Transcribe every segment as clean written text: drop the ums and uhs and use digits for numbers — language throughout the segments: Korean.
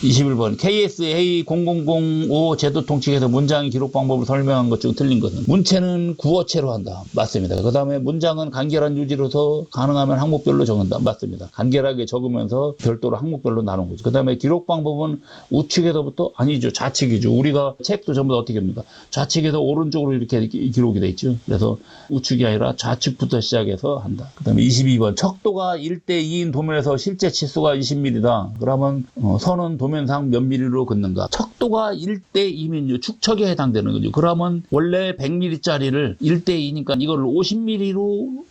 21번 KSA 0005 제도 통칭에서 문장 기록 방법을 설명한 것 중 틀린 것은 문체는 구어체로 한다. 맞습니다. 그 다음에 문장은 간결한 유지로서 가능하면 항목별로 적는다. 맞습니다. 간결하게 적으면서 별도로 항목별로 나눈 거죠. 그 다음에 기록 방법은 우측에서부터 아니죠. 좌측이죠. 우리가 책도 전부 다 어떻게 합니까? 좌측에서 오른쪽으로 이렇게 기록이 돼 있죠. 그래서 우측이 아니라 좌측부터 시작해서 한다. 그 다음에 22번 척도가 1:2인 도면에서 실제 치수가 20mm다. 그러면 선은 도면상 몇 mm로 긋는가? 척도가 1:2면요. 축척에 해당되는 거죠. 그러면 원래 100mm짜리를 1:2니까 이거를 50mm로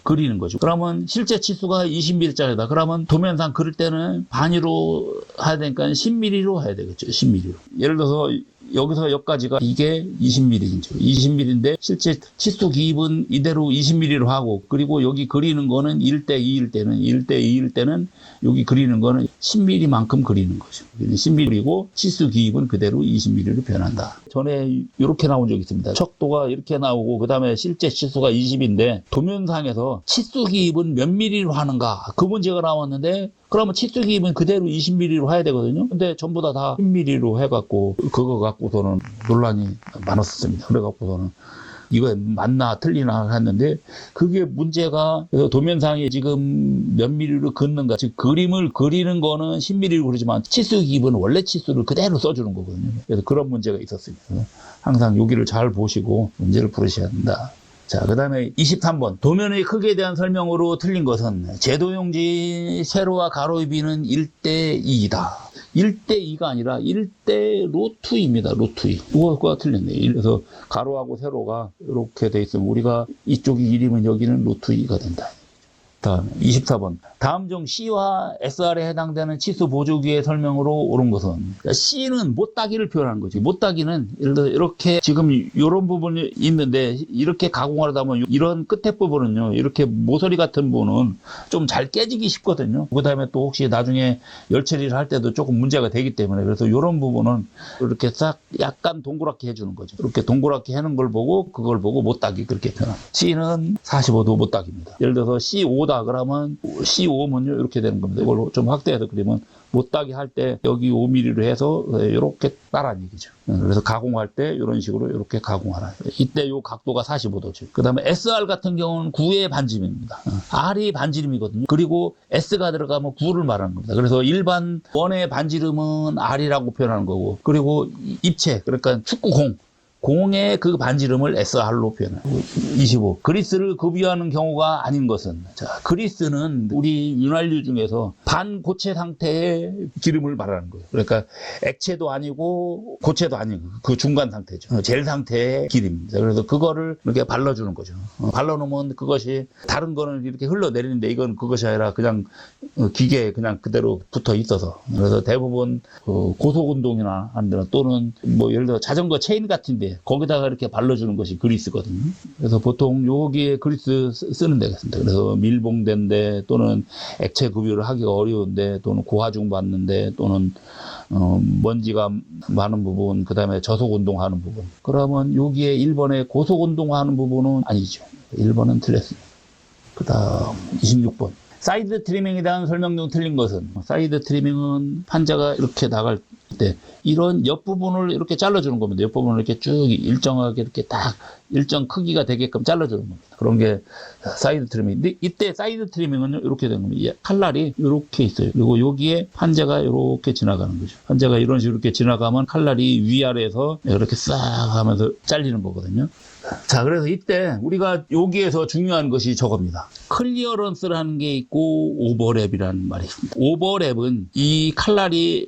그리는 거죠. 그러면 실제 치수가 20mm짜리다. 그러면 도면상 그릴 때는 반위로 해야 되니까 10mm로 해야 되겠죠. 10mm로. 예를 들어서 여기서 여기까지가 이게 20mm죠. 20mm인데 실제 치수 기입은 이대로 20mm로 하고, 그리고 여기 그리는 거는 1:2일 때는 여기 그리는 거는 10mm만큼 그리는 거죠. 10mm고 치수 기입은 그대로 20mm로 변한다. 전에 이렇게 나온 적이 있습니다. 척도가 이렇게 나오고 그 다음에 실제 치수가 20인데 도면상에서 치수 기입은 몇 mm로 하는가? 그 문제가 나왔는데, 그러면 치수 기입은 그대로 20mm로 해야 되거든요. 근데 전부 다 10mm로 해갖고 그거 갖고서는 논란이 많았었습니다. 그래갖고서는 이거 맞나 틀리나 했는데, 그게 문제가 도면상에 지금 몇 mm로 긋는가, 즉 그림을 그리는 거는 10mm로 그리지만 치수 기입은 원래 치수를 그대로 써주는 거거든요. 그래서 그런 문제가 있었습니다. 항상 여기를 잘 보시고 문제를 풀으셔야 된다. 자, 그 다음에 23번. 도면의 크기에 대한 설명으로 틀린 것은 제도용지 세로와 가로의 비는 1:2이다. 1:2가 아니라 1:√2입니다. √2. 이거가 틀렸네요. 그래서 가로하고 세로가 이렇게 돼 있으면 우리가 이쪽이 1이면 여기는 √2가 된다. 다음 24번. 다음 중 C와 SR에 해당되는 치수 보조기의 설명으로 옳은 것은, C는 못따기를 표현하는 거지. 못따기는 예를 들어 이렇게 지금 이런 부분이 있는데 이렇게 가공하려다 보면 이런 끝에 부분은요, 이렇게 모서리 같은 부분은 좀 잘 깨지기 쉽거든요. 그 다음에 또 혹시 나중에 열 처리를 할 때도 조금 문제가 되기 때문에, 그래서 이런 부분은 이렇게 싹 약간 동그랗게 해주는 거죠. 이렇게 동그랗게 해놓은 걸 보고 그걸 보고 못따기 그렇게 표현합니다. C는 45도 못따기입니다. 예를 들어서 C5다 그러면 C5면요 이렇게 되는 겁니다. 이걸 좀 확대해서 그리면 못따기 할 때 여기 5mm로 해서 이렇게 따라는 얘기죠. 그래서 가공할 때 이런 식으로 이렇게 가공하라. 이때 이 각도가 45도죠. 그 다음에 SR 같은 경우는 9의 반지름입니다. R이 반지름이거든요. 그리고 S가 들어가면 9를 말하는 겁니다. 그래서 일반 원의 반지름은 R이라고 표현하는 거고, 그리고 입체, 그러니까 축구공, 공의 그 반지름을 SR로 표현해요. 25. 그리스를 급유하는 경우가 아닌 것은, 자, 그리스는 우리 윤활유 중에서 반고체 상태의 기름을 말하는 거예요. 그러니까 액체도 아니고 고체도 아니고 그 중간 상태죠. 젤 상태의 기름입니다. 그래서 그거를 이렇게 발라주는 거죠. 발라놓으면 그것이 다른 거는 이렇게 흘러내리는데, 이건 그것이 아니라 그냥 기계에 그냥 그대로 붙어 있어서, 그래서 대부분 고속운동이나 또는 뭐 예를 들어 자전거 체인 같은데 거기다가 이렇게 발라주는 것이 그리스거든요. 그래서 보통 여기에 그리스 쓰는 데가 있습니다. 그래서 밀봉된데, 또는 액체 급유를 하기가 어려운데, 또는 고하중 받는데, 또는 먼지가 많은 부분, 그 다음에 저속 운동하는 부분. 그러면 여기에 1번에 고속 운동하는 부분은 아니죠. 1번은 틀렸습니다. 그 다음 26번. 사이드 트리밍에 대한 설명 중 틀린 것은, 사이드 트리밍은 판자가 이렇게 나갈 때 이런 옆부분을 이렇게 잘라주는 겁니다. 옆부분을 이렇게 쭉 일정하게 이렇게 딱 일정 크기가 되게끔 잘라주는 겁니다. 그런 게 사이드 트리밍. 근데 이때 사이드 트리밍은 이렇게 되는 겁니다. 칼날이 이렇게 있어요. 그리고 여기에 판자가 이렇게 지나가는 거죠. 판자가 이런 식으로 이렇게 지나가면 칼날이 위아래에서 이렇게 싹 하면서 잘리는 거거든요. 자, 그래서 이때 우리가 여기에서 중요한 것이 저겁니다. 클리어런스라는 게 있고 오버랩이라는 말이 있습니다. 오버랩은 이 칼날이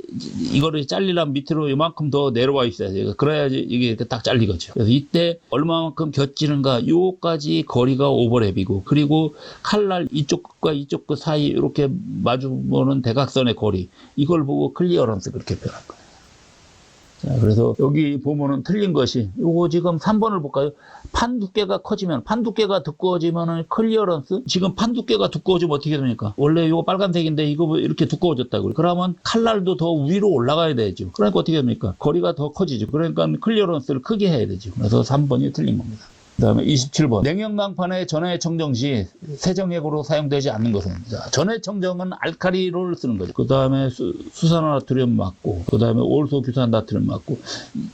이거를 잘리려면 밑으로 이만큼 더 내려와 있어야 돼요. 그래야지 이게 딱 잘리거든요. 그래서 이때 얼마만큼 겹치는가, 요까지 거리가 오버랩이고, 그리고 칼날 이쪽과 이쪽 그 사이 이렇게 마주보는 대각선의 거리, 이걸 보고 클리어런스 그렇게 표현한 거예요. 자, 그래서 여기 보면은 틀린 것이, 요거 지금 3번을 볼까요? 판 두께가 커지면, 판 두께가 두꺼워지면은 클리어런스? 지금 판 두께가 두꺼워지면 어떻게 됩니까? 원래 요거 빨간색인데 이거 이렇게 두꺼워졌다고요. 그러면 칼날도 더 위로 올라가야 되죠. 그러니까 어떻게 됩니까? 거리가 더 커지죠. 그러니까 클리어런스를 크게 해야 되죠. 그래서 3번이 틀린 겁니다. 그다음에 27번. 냉연강판의 전해 청정 시 세정액으로 사용되지 않는 것은. 자, 전해 청정은 알카리를 쓰는 거죠. 그다음에 수산화나트륨 맞고, 그다음에 올소 규산 나트륨 맞고,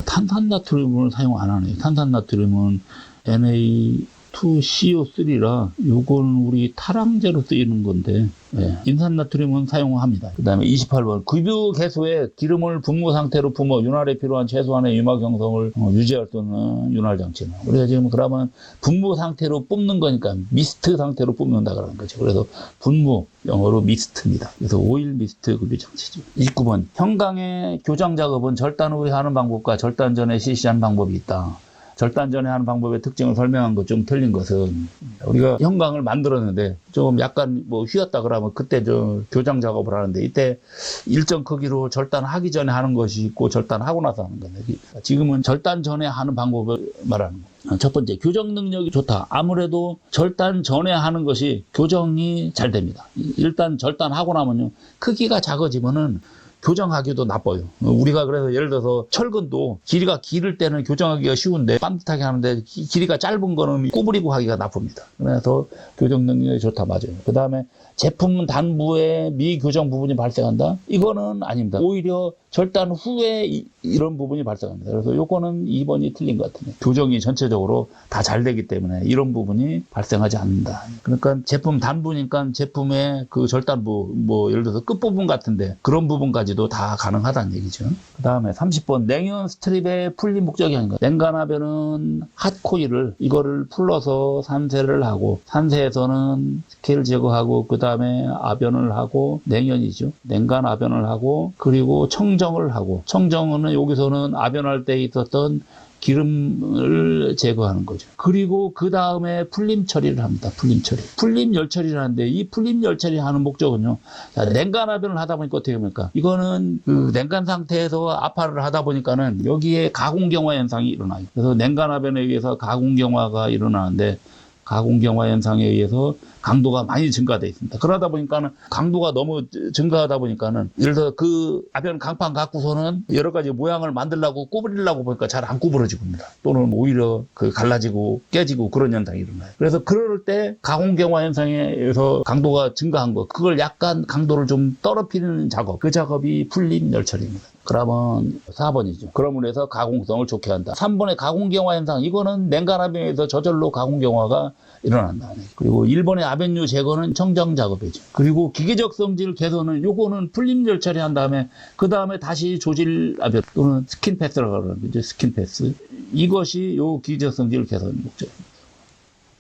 탄산나트륨을 사용 안 하네요. 탄산나트륨은 Na2CO3라 요건 우리 탈항제로 쓰이는 건데, 예, 인산나트륨은 사용합니다. 그 다음에 28번. 급유 개수에 기름을 분무 상태로 품어 윤활에 필요한 최소한의 유막 형성을 유지할 수 있는 윤활 장치는. 우리가 지금 그러면 분무 상태로 뿜는 거니까 미스트 상태로 뿜는다 그러는 거죠. 그래서 분무, 영어로 미스트입니다. 그래서 오일 미스트 급유 장치죠. 29번. 형광의 교정 작업은 절단 후에 하는 방법과 절단 전에 실시하는 방법이 있다. 절단 전에 하는 방법의 특징을 설명한 것 좀 틀린 것은, 우리가 형광을 만들었는데 좀 약간 뭐 휘었다 그러면 그때 저 교정 작업을 하는데, 이때 일정 크기로 절단하기 전에 하는 것이 있고 절단하고 나서 하는 건데, 지금은 절단 전에 하는 방법을 말하는 거예요. 첫 번째, 교정 능력이 좋다. 아무래도 절단 전에 하는 것이 교정이 잘 됩니다. 일단 절단하고 나면요, 크기가 작아지면은 교정하기도 나빠요. 우리가 그래서 예를 들어서 철근도 길이가 길을 때는 교정하기가 쉬운데 반듯하게 하는데 길이가 짧은 거는 구부리고 하기가 나쁩니다. 그래서 교정 능력이 좋다, 맞아요. 그 다음에 제품 단부에 미교정 부분이 발생한다? 이거는 아닙니다. 오히려 절단 후에 이런 부분이 발생합니다. 그래서 요거는 2번이 틀린 것 같은데, 교정이 전체적으로 다 잘 되기 때문에 이런 부분이 발생하지 않는다. 그러니까 제품 단부니까 제품의 그 절단부, 뭐 예를 들어서 끝부분 같은데 그런 부분까지도 다 가능하다는 얘기죠. 그 다음에 30번. 냉연 스트립의 풀림 목적이 아닌가. 냉간압에는 핫코일을 이거를 풀러서 산세를 하고, 산세에서는 스케일 제거하고, 그 다음에 압연을 하고, 냉연이죠. 냉간 압연을 하고, 그리고 청정을 하고, 청정은 여기서는 압연할 때 있었던 기름을 제거하는 거죠. 그리고 그 다음에 풀림 처리를 합니다. 풀림 처리. 풀림 열 처리를 하는데, 이 풀림 열 처리 하는 목적은요, 자, 냉간 압연을 하다 보니까 어떻게 됩니까? 이거는 그 냉간 상태에서 압화를 하다 보니까는 여기에 가공경화 현상이 일어나요. 그래서 냉간 압연에 의해서 가공경화가 일어나는데, 가공경화 현상에 의해서 강도가 많이 증가되어 있습니다. 그러다 보니까는 강도가 너무 증가하다 보니까는, 예를 들어 그 압연 강판 갖고서는 여러 가지 모양을 만들려고 구부리려고 보니까 잘 안 구부러집니다. 또는 오히려 그 갈라지고 깨지고 그런 현상이 일어나요. 그래서 그럴 때 가공경화 현상에 의해서 강도가 증가한 거, 그걸 약간 강도를 좀 떨어뜨리는 작업, 그 작업이 풀림 열처리입니다. 그러면 4번이죠. 그러므로 해서 가공성을 좋게 한다. 3번의 가공경화 현상, 이거는 냉간압연에 의해서 저절로 가공경화가 일어난다. 그리고 1번의 압연유 제거는 청정 작업이죠. 그리고 기계적 성질 개선은, 요거는 풀림 열 처리한 다음에 그 다음에 다시 조질 압연 또는 스킨 패스라고 하는 거죠. 스킨 패스. 이것이 요 기계적 성질 개선 목적입니다.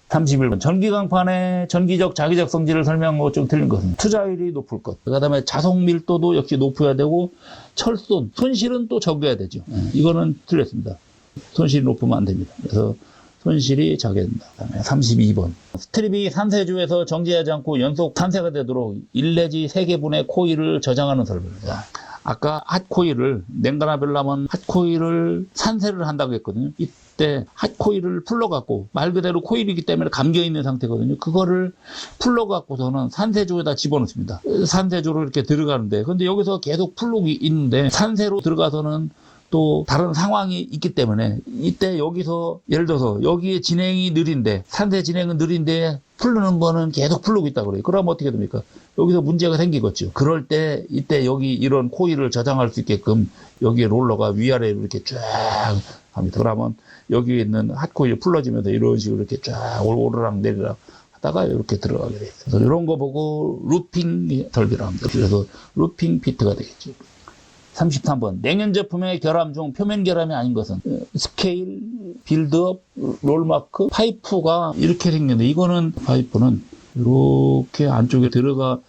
31번. 전기강판의 전기적 자기적 성질을 설명한 것 좀 틀린 것은, 투자율이 높을 것. 그 다음에 자석 밀도도 역시 높아야 되고, 철손, 손실은 또 적어야 되죠. 이거는 틀렸습니다. 손실이 높으면 안 됩니다. 그래서 손실이 작아야 된다. 그 다음에 32번. 스트립이 산세조에서 정지하지 않고 연속 산세가 되도록 1 내지 3개분의 코일을 저장하는 설비입니다. 아까 핫코일을, 냉간압연을 하면 핫코일을 산세를 한다고 했거든요. 이때 핫코일을 풀러갖고, 말 그대로 코일이기 때문에 감겨있는 상태거든요. 그거를 풀러갖고서는 산세조에다 집어넣습니다. 산세조로 이렇게 들어가는데, 근데 여기서 계속 풀고 있는데 산세로 들어가서는 또 다른 상황이 있기 때문에, 이때 여기서 예를 들어서 여기에 진행이 느린데, 산세 진행은 느린데 풀르는 거는 계속 풀르고 있다 그래요. 그러면 어떻게 됩니까? 여기서 문제가 생기겠죠. 그럴 때 이때 여기 이런 코일을 저장할 수 있게끔 여기에 롤러가 위아래로 이렇게 쫙 합니다. 그러면 여기에 있는 핫코일이 풀러지면서 이런 식으로 이렇게 쫙 오르락 내리락 하다가 이렇게 들어가게 돼요. 그래서 이런 거 보고 루핑 설비라고 합니다. 그래서 루핑 피트가 되겠죠. 33번. 냉연 제품의 결함 중 표면 결함이 아닌 것은, 스케일, 빌드업, 롤마크, 파이프가 이렇게 생겼는데, 이거는 파이프는 이렇게 안쪽에 들어가,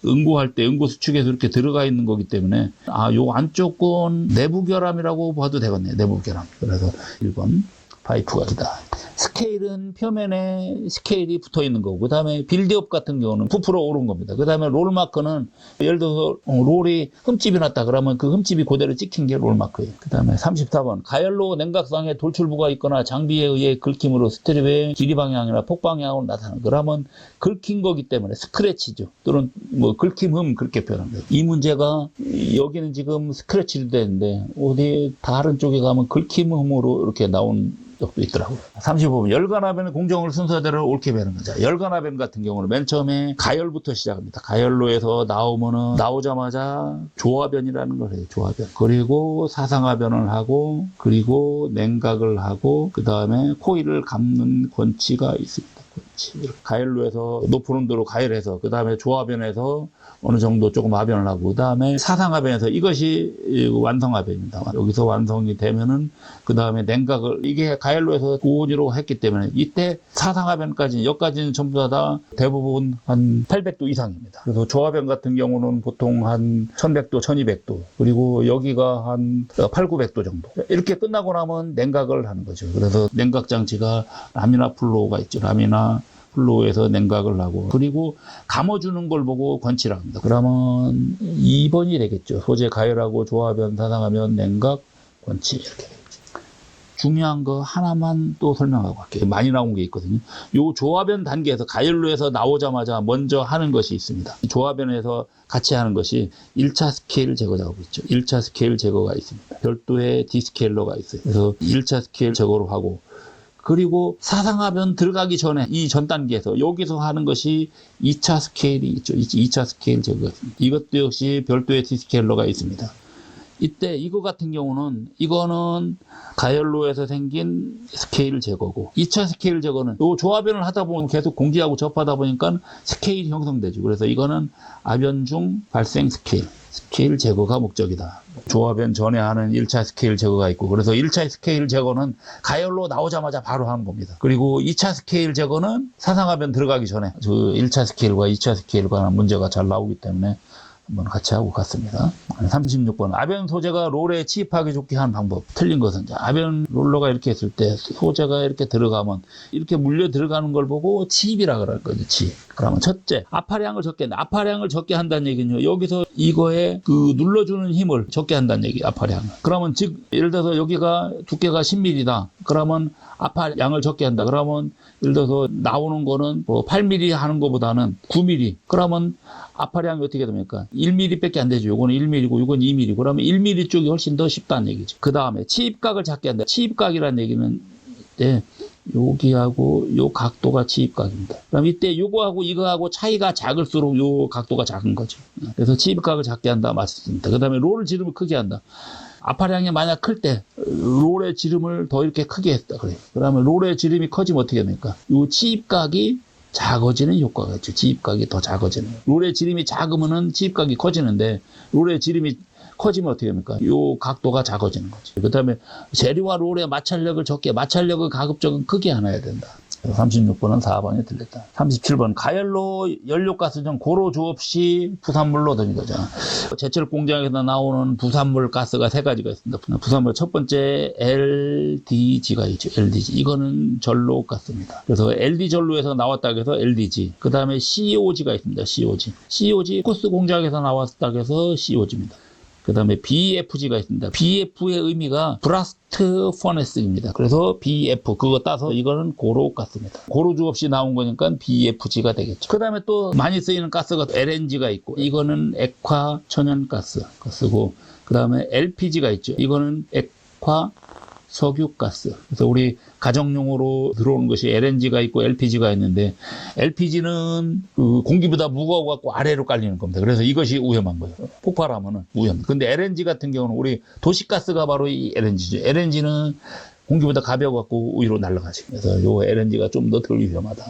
응고할 때 응고 수축에서 이렇게 들어가 있는 거기 때문에, 요 안쪽 건 내부 결함이라고 봐도 되겠네요. 내부 결함. 그래서 1번 파이프가 있다. 스케일은 표면에 스케일이 붙어 있는 거고, 그 다음에 빌드업 같은 경우는 부풀어 오른 겁니다. 그 다음에 롤마크는 예를 들어서 롤이 흠집이 났다 그러면 그 흠집이 그대로 찍힌 게 롤마크예요. 그 다음에 34번. 가열로 냉각상에 돌출부가 있거나 장비에 의해 긁힘으로 스트립의 길이 방향이나 폭 방향으로 나타나는, 그러면 긁힌 거기 때문에 스크래치죠. 또는 뭐 긁힘 그렇게 표현합니다. 이 문제가 여기는 지금 스크래치로 되는데, 어디 다른 쪽에 가면 긁힘으로 이렇게 나온 적도 있더라고요. 35번 열간압변의 공정을 순서대로 옳게 배는 거죠. 열간압변 같은 경우는 맨 처음에 가열부터 시작합니다. 가열로에서 나오자마자 조화변이라는 걸 해요. 조화변. 그리고 사상화변을 하고 그리고 냉각을 하고 그 다음에 코일을 감는 권치가 있습니다. 가열로에서 높은 온도로 가열해서 그 다음에 조화변에서 어느 정도 조금 하변을 하고 그 다음에 사상하변에서 이것이 완성하변입니다. 여기서 완성이 되면은 그 다음에 냉각을 이게 가열로에서 고온으로 했기 때문에 이때 사상하변까지 여기까지는 전부 다 대부분 한 800도 이상입니다. 그래서 조화변 같은 경우는 보통 한 1100도, 1200도 그리고 여기가 한 8,900도 정도 이렇게 끝나고 나면 냉각을 하는 거죠. 그래서 냉각 장치가 라미나 플로우가 있죠. 라미나 플로우에서 냉각을 하고 그리고 감아주는 걸 보고 권치를 합니다. 그러면 2번이 되겠죠. 소재 가열하고 조화변, 사상하변, 냉각, 권치 이렇게 되겠죠. 중요한 거 하나만 또 설명하고 갈게요. 많이 나온 게 있거든요. 요 조화변 단계에서 가열로에서 나오자마자 먼저 하는 것이 있습니다. 조화변에서 같이 하는 것이 1차 스케일 제거 작업이 있죠. 1차 스케일 제거가 있습니다. 별도의 디스케일러가 있어요. 그래서 1차 스케일 제거를 하고 그리고 사상하변 들어가기 전에 이 전 단계에서 여기서 하는 것이 2차 스케일이 있죠. 2차 스케일 제거가 있습니다. 이것도 역시 별도의 디스케일러가 있습니다. 이때 이거 같은 경우는 이거는 가열로에서 생긴 스케일 제거고 2차 스케일 제거는 요 조화변을 하다 보면 계속 공기하고 접하다 보니까 스케일이 형성되죠. 그래서 이거는 아변 중 발생 스케일 제거가 목적이다. 조화변 전에 하는 1차 스케일 제거가 있고 그래서 1차 스케일 제거는 가열로 나오자마자 바로 하는 겁니다. 그리고 2차 스케일 제거는 사상하변 들어가기 전에 그 1차 스케일과 2차 스케일과 문제가 잘 나오기 때문에 한번 같이 하고 갔습니다. 36번 아변 소재가 롤에 치입하기 좋게 하는 방법. 틀린 것은 아변 롤러가 이렇게 했을 때 소재가 이렇게 들어가면 이렇게 물려 들어가는 걸 보고 치입이라 그럴 거죠. 치입. 그러면 첫째 압파량을 적게 한다. 압파량을 적게 한다는 얘기는요. 여기서 이거에 그 눌러주는 힘을 적게 한다는 얘기. 압파량을. 그러면 즉 예를 들어서 여기가 두께가 10mm다. 그러면 압파량을 적게 한다. 그러면 예를 들어서 나오는 거는 뭐 8mm 하는 것보다는 9mm. 그러면 압파량이 어떻게 됩니까? 1mm밖에 안 되죠. 요거는 1mm고 요건 2mm. 그러면 1mm 쪽이 훨씬 더 쉽다는 얘기죠. 그 다음에 치입각을 작게 한다. 치입각이라는 얘기는 이때 여기하고 요 각도가 치입각입니다. 그럼 이때 요거하고 이거하고 차이가 작을수록 요 각도가 작은 거죠. 그래서 치입각을 작게 한다. 맞습니다. 그 다음에 롤 지름을 크게 한다. 압파량이 만약 클 때 롤의 지름을 더 이렇게 크게 했다. 그래요. 그러면 롤의 지름이 커지면 어떻게 됩니까? 요 치입각이 작아지는 효과가 있죠. 치입각이 더 작아지는. 롤의 지름이 작으면은 치입각이 커지는데 롤의 지름이 커지면 어떻게 됩니까? 요 각도가 작아지는 거죠. 그 다음에 재료와 롤의 마찰력을 적게, 마찰력을 가급적은 크게 해놔야 된다. 36번은 4번이 틀렸다. 37번 가열로 연료가스 중 고로 조업 시 부산물로 던진 거죠. 제철 공장에서 나오는 부산물 가스가 세 가지가 있습니다. 부산물 첫 번째 LDG가 있죠. LDG. 이거는 전로 가스입니다. 그래서 LD 전로에서 나왔다고 해서 LDG. 그 다음에 COG가 있습니다. COG 코스 공장에서 나왔다고 해서 COG입니다. 그 다음에 BFG가 있습니다. BF의 의미가 브라스트 퍼네스입니다. 그래서 BF 그거 따서 이거는 고로 가스입니다. 고로주 없이 나온 거니까 BFG가 되겠죠. 그 다음에 또 많이 쓰이는 가스가 LNG가 있고 이거는 액화 천연가스고 그 다음에 LPG가 있죠. 이거는 액화 석유가스. 그래서 우리 가정용으로 들어오는 것이 LNG가 있고 LPG가 있는데 LPG는 그 공기보다 무거워갖고 아래로 깔리는 겁니다. 그래서 이것이 위험한 거예요. 폭발하면은 위험. 근데 LNG 같은 경우는 우리 도시가스가 바로 이 LNG죠. LNG는 공기보다 가벼워갖고 위로 날아가죠. 그래서 요 LNG가 좀 더 덜 위험하다.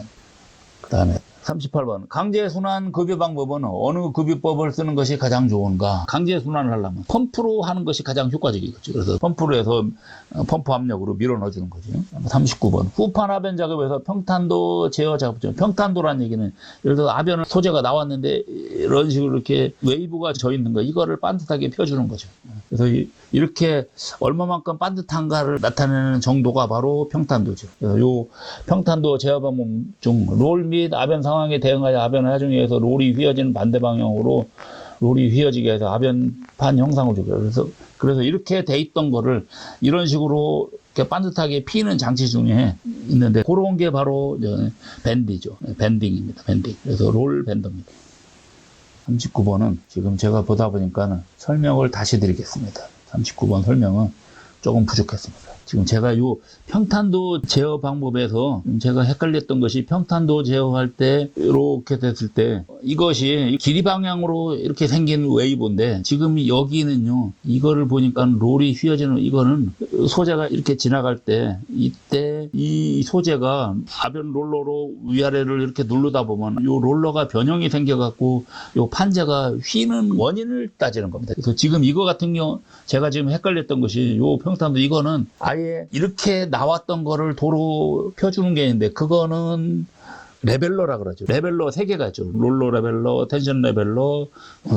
그 다음에 38번 강제순환 급여 방법은 어느 급여법을 쓰는 것이 가장 좋은가? 강제순환을 하려면 펌프로 하는 것이 가장 효과적이겠죠. 그래서 펌프로 해서 펌프 압력으로 밀어 넣어주는 거죠. 39번 후판 아변 작업에서 평탄도 제어 작업이죠. 평탄도라는 얘기는 예를 들어 아변을 소재가 나왔는데 이런 식으로 이렇게 웨이브가 져 있는 거 이거를 반듯하게 펴주는 거죠. 그래서 이렇게 얼마만큼 반듯한가를 나타내는 정도가 바로 평탄도죠. 그래서 요 평탄도 제어 방법 중 롤 및 아변 상황에 대응하여 아변을 하중에 해서 롤이 휘어지는 반대 방향으로 롤이 휘어지게 해서 아변판 형상을 주고요. 그래서 이렇게 돼 있던 거를 이런 식으로 이렇게 반듯하게 피는 장치 중에 있는데 그런 게 바로 밴디죠. 밴딩입니다. 밴딩. 그래서 롤 밴더입니다. 39번은 지금 제가 보다 보니까 설명을 다시 드리겠습니다. 39번 설명은 조금 부족했습니다. 지금 제가 요 평탄도 제어 방법에서 제가 헷갈렸던 것이 평탄도 제어할 때 이렇게 됐을 때 이것이 길이 방향으로 이렇게 생긴 웨이브인데 지금 여기는요 이거를 보니까 롤이 휘어지는 이거는 소재가 이렇게 지나갈 때 이때 이 소재가 아변 롤러로 위아래를 이렇게 누르다 보면 요 롤러가 변형이 생겨갖고 요 판재가 휘는 원인을 따지는 겁니다. 그래서 지금 이거 같은 경우 제가 지금 헷갈렸던 것이 요 평탄도 이거는 아예 이렇게 나왔던 거를 도로 펴주는 게 있는데 그거는 레벨러라 그러죠. 레벨러 3개가 있죠. 롤러 레벨러, 텐션 레벨러,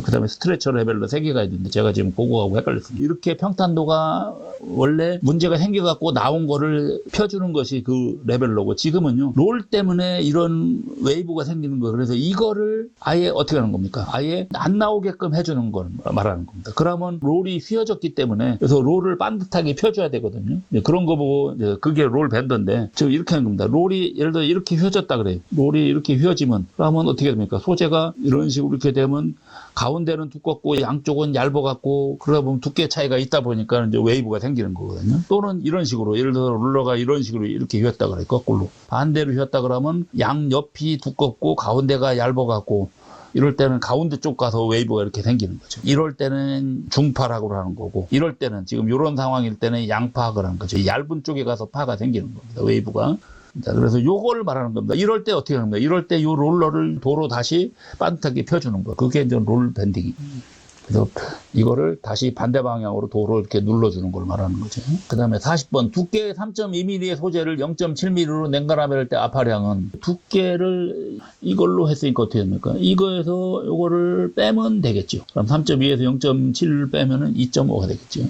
그 다음에 스트레처 레벨러 3개가 있는데 제가 지금 그거하고 헷갈렸습니다. 이렇게 평탄도가 원래 문제가 생겨갖고 나온 거를 펴주는 것이 그 레벨러고 지금은요. 롤 때문에 이런 웨이브가 생기는 거예요. 그래서 이거를 아예 어떻게 하는 겁니까? 아예 안 나오게끔 해주는 걸 말하는 겁니다. 그러면 롤이 휘어졌기 때문에 그래서 롤을 반듯하게 펴줘야 되거든요. 그런 거 보고 그게 롤 밴더인데 지금 이렇게 하는 겁니다. 롤이 예를 들어 이렇게 휘어졌다 그래요. 롤이 이렇게 휘어지면 그러면 어떻게 됩니까? 소재가 이런 식으로 이렇게 되면 가운데는 두껍고 양쪽은 얇아갖고 그러다 보면 두께 차이가 있다 보니까 이제 웨이브가 생기는 거거든요. 또는 이런 식으로 예를 들어 롤러가 이런 식으로 이렇게 휘었다 그래요. 거꾸로 반대로 휘었다 그러면 양옆이 두껍고 가운데가 얇아갖고 이럴 때는 가운데 쪽 가서 웨이브가 이렇게 생기는 거죠. 이럴 때는 중파라고 하는 거고 이럴 때는 지금 이런 상황일 때는 양파라고 하는 거죠. 얇은 쪽에 가서 파가 생기는 겁니다. 웨이브가. 자, 그래서 요걸 말하는 겁니다. 이럴 때 어떻게 하는 거예요? 이럴 때 요 롤러를 도로 다시 반듯하게 펴주는 거예요. 그게 이제 롤 밴딩입니다. 그래서 이거를 다시 반대 방향으로 도로 이렇게 눌러주는 걸 말하는 거죠. 그 다음에 40번 두께 3.2mm의 소재를 0.7mm로 냉각하면 때 압화량은 두께를 이걸로 했으니까 어떻게 됩니까? 이거에서 요거를 빼면 되겠죠. 그럼 3.2에서 0.7을 빼면은 2.5가 되겠죠.